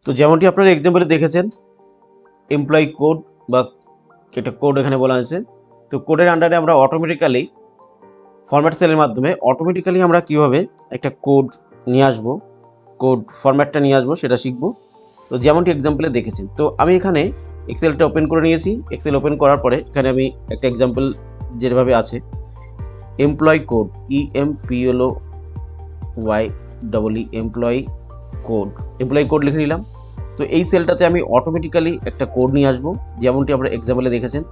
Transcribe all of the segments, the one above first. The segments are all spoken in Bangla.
তো যেমনটি আপনারা এক্সাম্পলে দেখেছেন এমপ্লয়ি কোড বা একটা কোড এখানে বলা হয়েছে। তো কোডের আন্ডারে আমরা অটোমেটিক্যালি ফরম্যাট সেলের মাধ্যমে অটোমেটিক্যালি আমরা কিভাবে একটা কোড নিয়ে আসবো, কোড ফরম্যাটটা নিয়ে আসবো সেটা শিখবো। তো যেমনটি এক্সাম্পলে দেখেছেন, তো আমি এখানে এক্সেলটা ওপেন করে নিয়েছি। এক্সেল ওপেন করার পরে এখানে আমি একটা এক্সাম্পল যেভাবে আছে employee code EMPLOY employee code লিখে নিলাম। তো এই সেলটাতে আমি অটোমেটিক্যালি একটা কোড নিয়ে আসবো, যেমনটি আমরা এক্সাম্পলে দেখেছেন।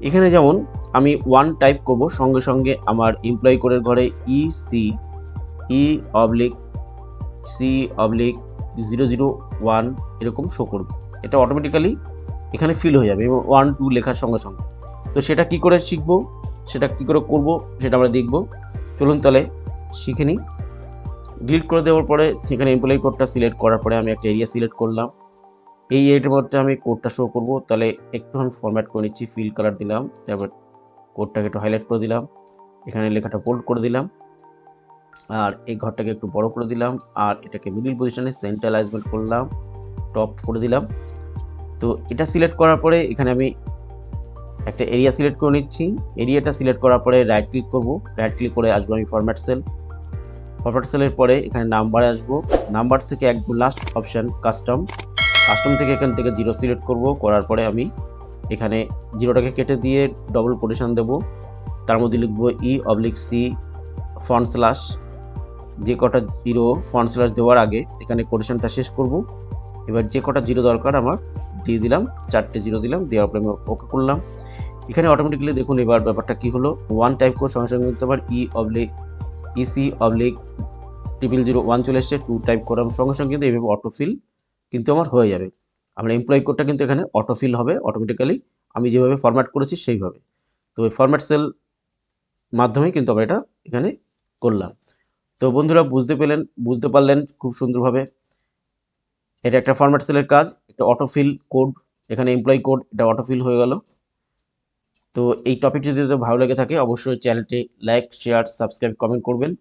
এখানে যেমন আমি 1 টাইপ করব, সঙ্গে সঙ্গে আমার এমপ্লয়ি কোডের ঘরে EC/C/001 এরকম শো করবে। এটা অটোমেটিক্যালি এখানে ফিল হয়ে যাবে এবং 1 2 লেখার সঙ্গে সঙ্গে। তো সেটা কি করে শিখবো, সেটা কি করে করব, সেটা আমরা দেখব। চলুন তাহলে শিখে নিই। ডিলিট করে দেওয়ার পরে সেখানে এমপ্লয়ি কোডটা সিলেক্ট করার পরে আমি একটা এরিয়া সিলেক্ট করলাম। এই এরিয়ার মধ্যে আমি কোডটা শো করব। তাহলে একটু আমি ফরম্যাট করে নিচ্ছি, ফিল কালার দিলাম, তারপর কোডটাকে একটু হাইলাইট করে দিলাম, এখানে লেখাটা বোল্ড করে দিলাম, আর এই ঘরটাকে একটু বড় করে দিলাম, আর এটাকে মিডল পজিশনে সেন্টার অ্যালাইনমেন্ট করলাম, টপ করে দিলাম। তো এটা সিলেক্ট করার পরে এখানে আমি একটা এরিয়া সিলেক্ট করে নিচ্ছি। এরিয়াটা সিলেক্ট করার পরে রাইট ক্লিক করব, রাইট ক্লিক করে আসবো আমি ফরম্যাট সেলের পরে এখানে নাম্বারে আসবো। নাম্বার থেকে একদম লাস্ট অপশান কাস্টম থেকে এখান থেকে 0 সিলেক্ট করব। করার পরে আমি এখানে 0টাকে কেটে দিয়ে ডবল কোটেশন দেবো, তার মধ্যে লিখবো E/C ফন্ট স্ল্যাশ, যে কটা 0 ফন্ট স্ল্যাশ দেওয়ার আগে এখানে কোটেশনটা শেষ করব। এবার যে কটা 0 দরকার আমার দিয়ে দিলাম, 4টে 0 দিলাম, দেওয়ার পরে আমি ওকে করলাম। এখানে অটোমেটিক্যালি দেখুন এবার ব্যাপারটা কি হলো, 1 টাইপ করে সঙ্গে সঙ্গে দিতে পারি EC/001 চলে এসছে। 2 টাইপ করার সঙ্গে সঙ্গে কিন্তু এইভাবে অটোফিল কিন্তু আমার হয়ে যাবে। আমরা এমপ্লয়ি কোডটা কিন্তু এখানে অটোফিল হবে অটোমেটিক্যালি, আমি যেভাবে ফরম্যাট করেছি সেইভাবে। তো এই ফরম্যাট সেল মাধ্যমে কিন্তু আমরা এটা এখানে করলাম। তো বন্ধুরা বুঝতে পারলেন খুব সুন্দরভাবে। এটা একটা ফরম্যাট সেলের কাজ, একটা অটোফিল কোড, এখানে এমপ্লয়ি কোড এটা অটোফিল হয়ে গেল। তো এই টপিকটি যদি ভালো লেগে থাকে অবশ্যই চ্যানেলটি লাইক, শেয়ার, সাবস্ক্রাইব, কমেন্ট করবেন।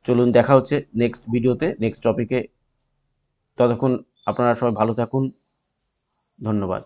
চলুন দেখা হচ্ছে নেক্সট ভিডিওতে, নেক্সট টপিকে। ততক্ষণ আপনারা সবাই ভালো থাকুন। ধন্যবাদ।